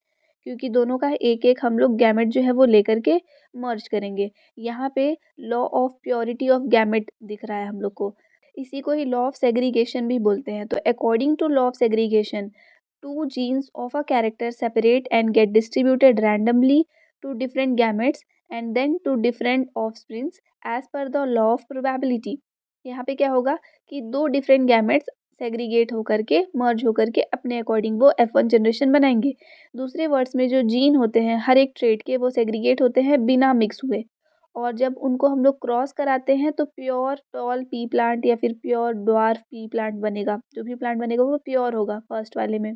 क्योंकि दोनों का एक एक हम लोग गैमेट जो है वो लेकर के मर्ज करेंगे। यहाँ पे law of purity of gamete दिख रहा है हम लोग को, इसी को ही लॉ ऑफ सेग्रीगेशन भी बोलते हैं। तो according to law of segregation, two genes of a character separate and get distributed randomly to different gametes and then to different offsprings as per the law of probability। यहाँ पे क्या होगा कि दो डिफरेंट गैमेट्स सेग्रीगेट होकर के मर्ज होकर के अपने अकॉर्डिंग वो F1 जनरेशन बनाएंगे। दूसरे वर्ड्स में जो जीन होते हैं हर एक ट्रेड के, वो सेग्रीगेट होते हैं बिना मिक्स हुए। और जब उनको हम लोग क्रॉस कराते हैं तो प्योर टॉल पी प्लांट या फिर प्योर ड्वार्फ पी प्लांट बनेगा। जो भी प्लांट बनेगा वो प्योर होगा फर्स्ट वाले में।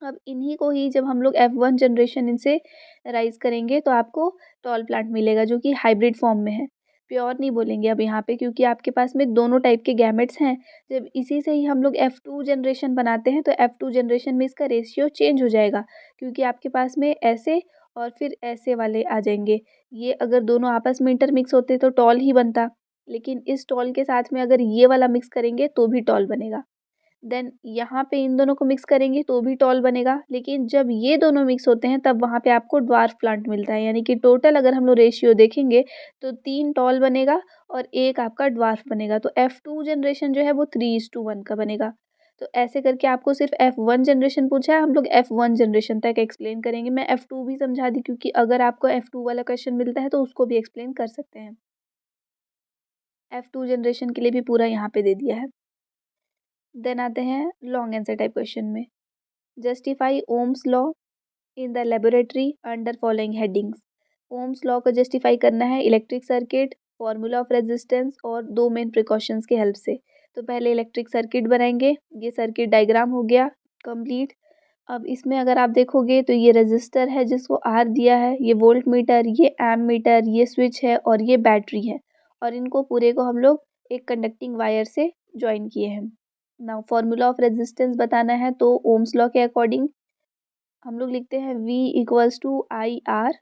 अब इन्हीं को ही जब हम लोग F1 जनरेशन इनसे राइज करेंगे तो आपको टॉल प्लांट मिलेगा, जो कि हाइब्रिड फॉर्म में है। प्योर नहीं बोलेंगे अब यहाँ पे, क्योंकि आपके पास में दोनों टाइप के गैमेट्स हैं। जब इसी से ही हम लोग F2 जनरेशन बनाते हैं तो F2 जनरेशन में इसका रेशियो चेंज हो जाएगा, क्योंकि आपके पास में ऐसे और फिर ऐसे वाले आ जाएंगे। ये अगर दोनों आपस में इंटरमिक्स होते तो टॉल ही बनता, लेकिन इस टॉल के साथ में अगर ये वाला मिक्स करेंगे तो भी टॉल बनेगा। देन यहाँ पे इन दोनों को मिक्स करेंगे तो भी टॉल बनेगा, लेकिन जब ये दोनों मिक्स होते हैं तब वहाँ पे आपको ड्वार्फ प्लांट मिलता है। यानी कि टोटल अगर हम लोग रेशियो देखेंगे तो 3 टॉल बनेगा और एक आपका ड्वार्फ बनेगा। तो F2 जनरेशन जो है वो 3:1 का बनेगा। तो ऐसे करके आपको सिर्फ F1 जनरेशन पूछा है, हम लोग F1 जनरेशन तक एक्सप्लेन करेंगे। मैं F2 भी समझा दी, क्योंकि अगर आपको F2 वाला क्वेश्चन मिलता है तो उसको भी एक्सप्लेन कर सकते हैं। F2 जनरेशन के लिए भी पूरा यहाँ पे दे दिया है। देन आते हैं लॉन्ग आंसर टाइप क्वेश्चन में। Justify Ohm's law in the laboratory under following headings. Ohm's law को जस्टिफाई करना है electric circuit, formula of resistance और दो मेन प्रिकॉशंस के हेल्प से। तो पहले इलेक्ट्रिक सर्किट बनाएंगे। ये सर्किट डायग्राम हो गया कंप्लीट। अब इसमें अगर आप देखोगे तो ये रेजिस्टर है जिसको आर दिया है, ये वोल्ट मीटर, ये एम मीटर, ये स्विच है और ये बैटरी है। और इनको पूरे को हम लोग एक कंडक्टिंग वायर से ज्वाइन किए हैं। नाउ फॉर्मूला ऑफ रेजिस्टेंस बताना है, तो ओम्स लॉ के अकॉर्डिंग हम लोग लिखते हैं V equals to I R.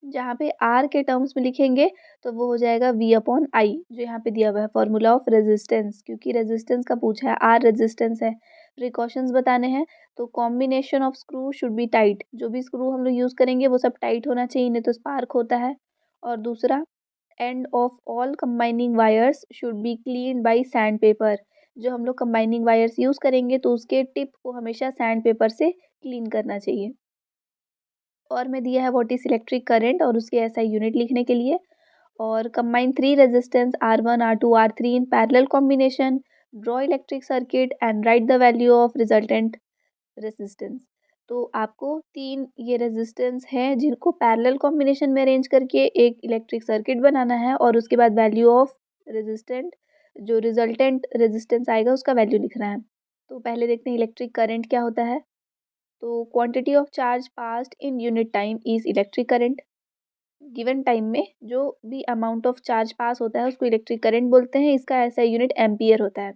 जहाँ पे आर के टर्म्स में लिखेंगे तो वो हो जाएगा V/I, जो यहाँ पे दिया हुआ है फॉर्मूला ऑफ रेजिस्टेंस, क्योंकि रेजिस्टेंस का पूछा है, आर रेजिस्टेंस है। प्रिकॉशंस बताने हैं, तो combination of screw should be tight. जो भी स्क्रू हम लोग यूज़ करेंगे वो सब टाइट होना चाहिए, नहीं तो स्पार्क होता है। और दूसरा, end of all combining wires should be clean by sand paper. जो हम लोग कंबाइनिंग वायर्स यूज़ करेंगे तो उसके टिप को हमेशा सैंड पेपर से क्लीन करना चाहिए। और में दिया है व्हाट इज इलेक्ट्रिक करंट और उसके एसआई यूनिट लिखने के लिए। और combine 3 resistance R1 R2 R3 in parallel combination, draw electric circuit and right the value of resultant resistance. तो आपको 3 ये रेजिस्टेंस हैं जिनको पैरेलल कॉम्बिनेशन में अरेंज करके एक इलेक्ट्रिक सर्किट बनाना है और उसके बाद वैल्यू ऑफ रेजिस्टेंट जो रिजल्टेंट रेजिस्टेंस आएगा उसका वैल्यू लिखना है। तो पहले देखते हैं इलेक्ट्रिक करंट क्या होता है। तो quantity of charge passed in unit time is electric current. Given time में जो भी अमाउंट ऑफ चार्ज पास होता है उसको इलेक्ट्रिक करंट बोलते हैं। इसका ऐसा यूनिट एम्पियर होता है।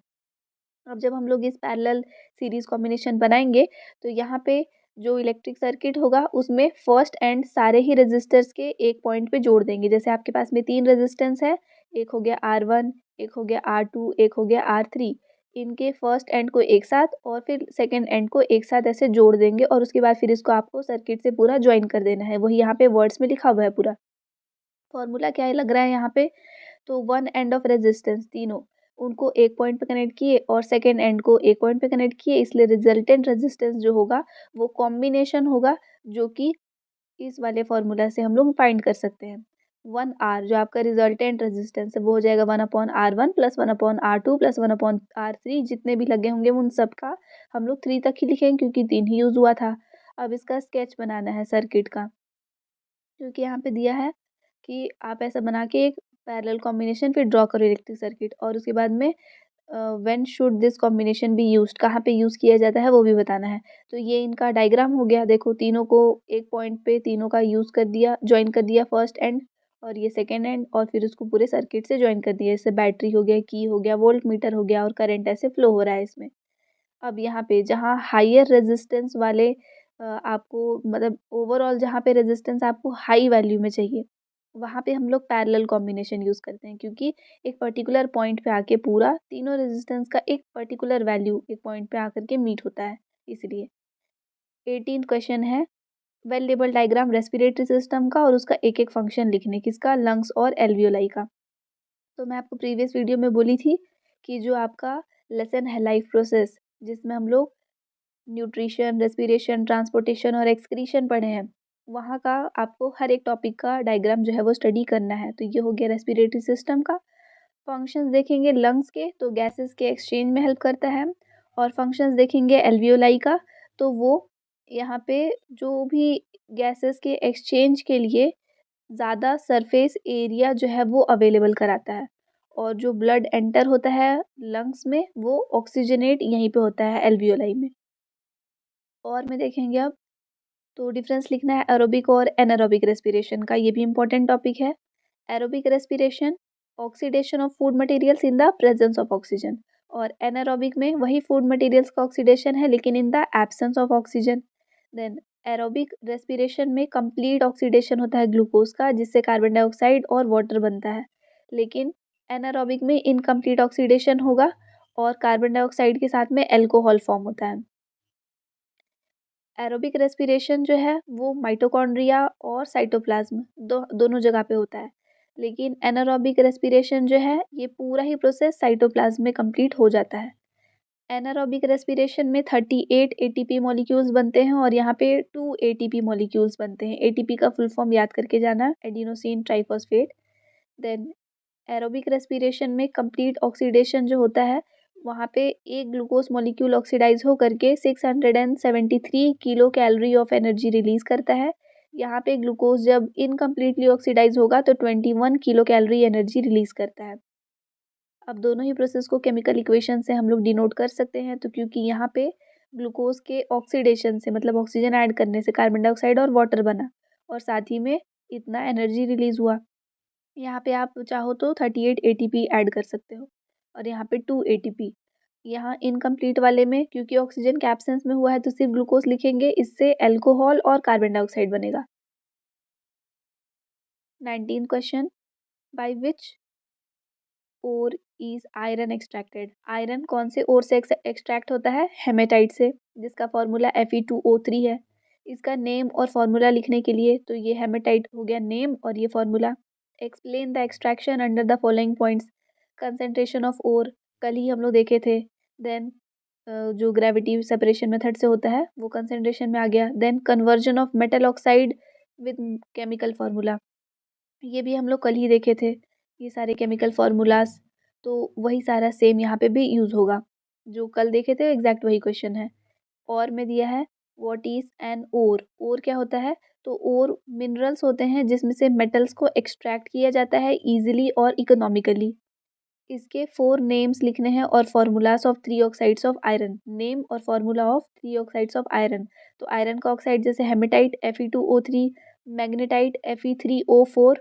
अब जब हम लोग इस पैरेलल सीरीज कॉम्बिनेशन बनाएंगे तो यहाँ पे जो इलेक्ट्रिक सर्किट होगा उसमें फर्स्ट एंड सारे ही रेजिस्टर्स के एक पॉइंट पे जोड़ देंगे। जैसे आपके पास में 3 रेजिस्टेंस है, एक हो गया R1, एक हो गया R2, एक हो गया R3। इनके फर्स्ट एंड को एक साथ और फिर सेकेंड एंड को एक साथ ऐसे जोड़ देंगे और उसके बाद फिर इसको आपको सर्किट से पूरा ज्वाइन कर देना है। वही यहाँ पे वर्ड्स में लिखा हुआ है पूरा। फॉर्मूला क्या लग रहा है यहाँ पे। तो वन एंड ऑफ रेजिस्टेंस तीनों उनको एक पॉइंट पे कनेक्ट किए और सेकेंड एंड को एक पॉइंट पे कनेक्ट किए, इसलिए रिजल्टेंट रेजिस्टेंस जो होगा वो कॉम्बिनेशन होगा, जो कि इस वाले फॉर्मूला से हम लोग फाइंड कर सकते हैं। 1R जो आपका रिजल्टेंट रेजिस्टेंस है वो हो जाएगा 1/R1 plus 1/R2 plus 1/R3। जितने भी लगे होंगे उन सब का हम लोग 3 तक ही लिखेंगे क्योंकि 3 ही यूज हुआ था। अब इसका स्केच बनाना है सर्किट का, क्योंकि यहाँ पे दिया है कि आप ऐसा बना के एक पैरेलल कॉम्बिनेशन फिर ड्रॉ करो इलेक्ट्रिक सर्किट, और उसके बाद में when should this combination be used, कहाँ पे यूज़ किया जाता है वो भी बताना है। तो ये इनका डायग्राम हो गया। देखो तीनों को एक पॉइंट पे तीनों का यूज़ कर दिया, जॉइन कर दिया फर्स्ट एंड और ये सेकेंड एंड, और फिर उसको पूरे सर्किट से जॉइन कर दिया। जैसे बैटरी हो गया, की हो गया, वोल्ट मीटर हो गया और करंट ऐसे फ्लो हो रहा है इसमें। अब यहाँ पे जहाँ हायर रेजिस्टेंस वाले आपको मतलब ओवरऑल जहाँ पे रेजिस्टेंस आपको हाई वैल्यू में चाहिए वहाँ पे हम लोग पैरेलल कॉम्बिनेशन यूज़ करते हैं, क्योंकि एक पर्टिकुलर पॉइंट पे आके पूरा तीनों रेजिस्टेंस का एक पर्टिकुलर वैल्यू एक पॉइंट पे आकर के मीट होता है इसलिए। 18th क्वेश्चन है well label diagram respiratory system का और उसका एक एक फंक्शन लिखने किसका, लंग्स और एल्वियोलाई का। तो मैं आपको प्रीवियस वीडियो में बोली थी कि जो आपका लेसन है लाइफ प्रोसेस, जिसमें हम लोग न्यूट्रिशन, रेस्पिरेशन, ट्रांसपोर्टेशन और एक्सक्रीशन पढ़े हैं, वहाँ का आपको हर एक टॉपिक का डायग्राम जो है वो स्टडी करना है। तो ये हो गया रेस्पिरेटरी सिस्टम का। फंक्शंस देखेंगे लंग्स के, तो गैसेस के एक्सचेंज में हेल्प करता है। और फंक्शंस देखेंगे एल्वियोलाई का, तो वो यहाँ पे जो भी गैसेस के एक्सचेंज के लिए ज़्यादा सरफेस एरिया जो है वो अवेलेबल कराता है। और जो ब्लड एंटर होता है लंग्स में वो ऑक्सीजनेट यहीं पे होता है एल्वियोलाई में। और में देखेंगे अब, तो डिफरेंस लिखना है एरोबिक और एनारोबिक रेस्पिरेशन का, ये भी इंपॉर्टेंट टॉपिक है। Aerobic respiration oxidation of food materials in the presence of oxygen, और एनारोबिक में वही फूड मटेरियल्स का ऑक्सीडेशन है लेकिन in the absence of oxygen. Then aerobic respiration में कंप्लीट ऑक्सीडेशन होता है ग्लूकोज का, जिससे कार्बन डाइऑक्साइड और वाटर बनता है। लेकिन एनारोबिक में इनकम्प्लीट ऑक्सीडेशन होगा और कार्बन डाइऑक्साइड के साथ में एल्कोहल फॉर्म होता है। एरोबिक रेस्पिरेशन जो है वो माइटोकॉन्ड्रिया और साइटोप्लाज्म दोनों जगह पे होता है। लेकिन एनारोबिक रेस्पिरेशन जो है ये पूरा ही प्रोसेस साइटोप्लाज्म में कंप्लीट हो जाता है। एनारोबिक रेस्पिरेशन में 38 एटीपी मॉलिक्यूल्स बनते हैं और यहाँ पे 2 एटीपी मॉलिक्यूल्स बनते हैं। एटीपी का फुल फॉर्म याद करके जाना, adenosine triphosphate. Then aerobic respiration में कंप्लीट ऑक्सीडेशन जो होता है वहाँ पे एक ग्लूकोज मॉलिक्यूल ऑक्सीडाइज हो करके 673 kilo calorie of energy release करता है। यहाँ पे ग्लूकोज जब इनकम्प्लीटली ऑक्सीडाइज होगा तो 21 किलो कैलोरी एनर्जी रिलीज करता है। अब दोनों ही प्रोसेस को केमिकल इक्वेशन से हम लोग डिनोट कर सकते हैं। तो क्योंकि यहाँ पे ग्लूकोज के ऑक्सीडेशन से मतलब ऑक्सीजन ऐड करने से कार्बन डाइऑक्साइड और वाटर बना और साथ ही में इतना एनर्जी रिलीज हुआ। यहाँ पे आप चाहो तो 38 एटीपी ऐड कर सकते हो और यहाँ पे 2 एटीपी। यहाँ इनकम्प्लीट वाले में क्योंकि ऑक्सीजन के एब्सेंस में हुआ है तो सिर्फ ग्लूकोज लिखेंगे, इससे अल्कोहल और कार्बन डाइऑक्साइड बनेगा। 19th question by which ore is iron extracted. Iron कौन से ओर से एक्सट्रैक्ट होता है, हेमेटाइट से, जिसका फॉर्मूला Fe2O3 है। इसका नेम और फॉर्मूला लिखने के लिए तो ये हेमेटाइट हो गया नेम और ये formula. Explain the extraction under the following points. Concentration of ore कल ही हम लोग देखे थे। देन जो ग्रेविटी सेपरेशन मेथड से होता है वो कंसंट्रेशन में आ गया। Then conversion of metal oxide with chemical formula, ये भी हम लोग कल ही देखे थे। ये सारे केमिकल फार्मूलाज तो वही सारा सेम यहाँ पे भी यूज़ होगा, जो कल देखे थे एग्जैक्ट वही क्वेश्चन है। और में दिया है व्हाट इज एन ओर। ओर क्या होता है, तो ओर मिनरल्स होते हैं जिसमें से मेटल्स को एक्सट्रैक्ट किया जाता है इजीली और इकोनॉमिकली। इसके 4 नेम्स लिखने हैं और formulas of 3 oxides of iron. Name और formula of 3 oxides of iron. तो आयरन का ऑक्साइड जैसे हेमेटाइट Fe2O3, मैग्नेटाइट Fe3O4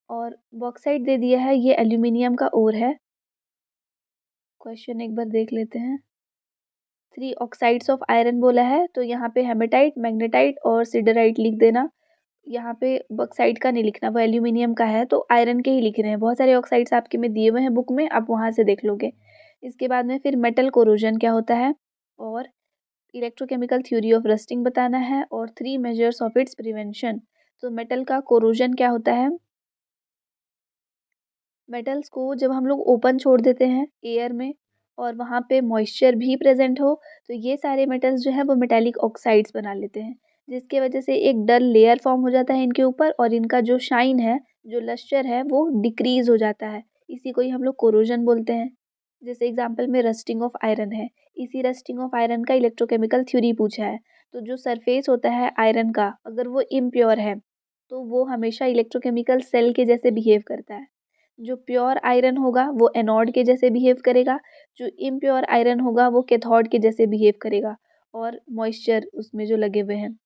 और बॉक्साइट दे दिया है, ये एल्यूमिनियम का ओर है। क्वेश्चन एक बार देख लेते हैं। 3 ऑक्साइड्स ऑफ आयरन बोला है, तो यहाँ पे हेमेटाइट, मैग्नेटाइट और सिडराइट लिख देना। यहाँ पे बॉक्साइट का नहीं लिखना, वो एल्यूमिनियम का है, तो आयरन के ही लिख रहे हैं। बहुत सारे ऑक्साइड्स आपके में दिए हुए हैं बुक में, आप वहाँ से देख लोगे। इसके बाद में फिर मेटल कोरोजन क्या होता है और इलेक्ट्रोकेमिकल थ्योरी ऑफ रस्टिंग बताना है और 3 मेजर्स ऑफ इट्स प्रिवेंशन। तो मेटल का कोरोजन क्या होता है? मेटल्स को जब हम लोग ओपन छोड़ देते हैं एयर में और वहाँ पे मॉइस्चर भी प्रेजेंट हो, तो ये सारे मेटल्स जो है वो मेटालिक ऑक्साइड्स बना लेते हैं, जिसके वजह से एक डल लेयर फॉर्म हो जाता है इनके ऊपर और इनका जो शाइन है, जो लस्टर है, वो डिक्रीज हो जाता है। इसी को ही हम लोग कोरोजन बोलते हैं। जैसे एग्जाम्पल में रस्टिंग ऑफ आयरन है, इसी रस्टिंग ऑफ आयरन का इलेक्ट्रोकेमिकल थ्योरी पूछा है। तो जो सरफेस होता है आयरन का, अगर वो इम्प्योर है तो वो हमेशा इलेक्ट्रोकेमिकल सेल के जैसे बिहेव करता है। जो प्योर आयरन होगा वो एनोड के जैसे बिहेव करेगा, जो इम्प्योर आयरन होगा वो कैथोड के जैसे बिहेव करेगा और मॉइस्चर उसमें जो लगे हुए हैं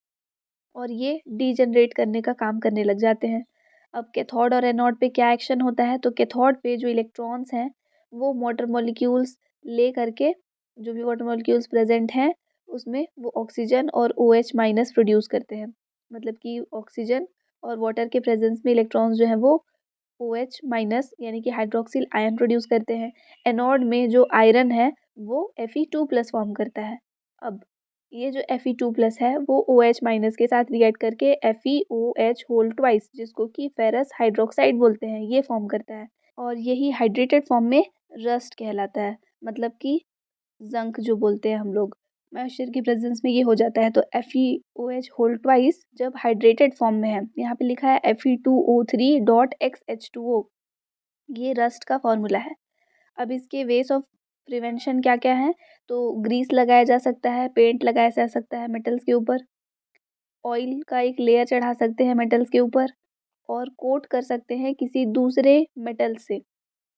और ये डीजनरेट करने का काम करने लग जाते हैं। अब कैथोड और एनोड पे क्या एक्शन होता है? तो कैथोड पे जो इलेक्ट्रॉन्स हैं वो वाटर मॉलिक्यूल्स ले करके, जो भी वाटर मॉलिक्यूल्स प्रेजेंट हैं उसमें वो ऑक्सीजन और OH माइनस प्रोड्यूस करते हैं। मतलब कि ऑक्सीजन और वाटर के प्रेजेंस में इलेक्ट्रॉन्स जो है वो OH माइनस यानी कि हाइड्रोक्सिल आयन प्रोड्यूस करते हैं। एनोड में जो आयरन है वो Fe2+ फॉर्म करता है। अब ये जो Fe2+ है वो OH माइनस के साथ रिएक्ट करके FeOH होल ट्वाइस, जिसको कि फेरस हाइड्रोक्साइड बोलते हैं, ये फॉर्म करता है और यही हाइड्रेटेड फॉर्म में रस्ट कहलाता है। मतलब कि जंक जो बोलते हैं हम लोग, मॉइस्चर की प्रेजेंस में ये हो जाता है। तो FeOH होल ट्वाइस जब हाइड्रेटेड फॉर्म में है, यहाँ पे लिखा है Fe2O3.XH2O, ये रस्ट का फॉर्मूला है। अब इसके वेस ऑफ प्रिवेंशन क्या क्या है? तो ग्रीस लगाया जा सकता है, पेंट लगाया जा सकता है मेटल्स के ऊपर, ऑयल का एक लेयर चढ़ा सकते हैं मेटल्स के ऊपर और कोट कर सकते हैं किसी दूसरे मेटल से।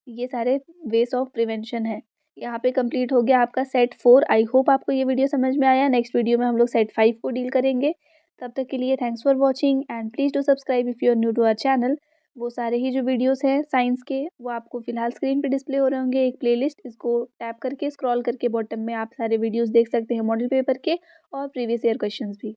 ये सारे वेस ऑफ प्रिवेंशन है। यहाँ पे कंप्लीट हो गया आपका सेट 4। आई होप आपको ये वीडियो समझ में आया। नेक्स्ट वीडियो में हम लोग सेट 5 को डील करेंगे। तब तक के लिए thanks for watching and please do subscribe if you are new to our channel. वो सारे ही जो वीडियोस हैं साइंस के, वो आपको फिलहाल स्क्रीन पे डिस्प्ले हो रहे होंगे, एक प्लेलिस्ट, इसको टैप करके स्क्रॉल करके बॉटम में आप सारे वीडियोस देख सकते हैं मॉडल पेपर के और प्रीवियस ईयर क्वेश्चंस भी।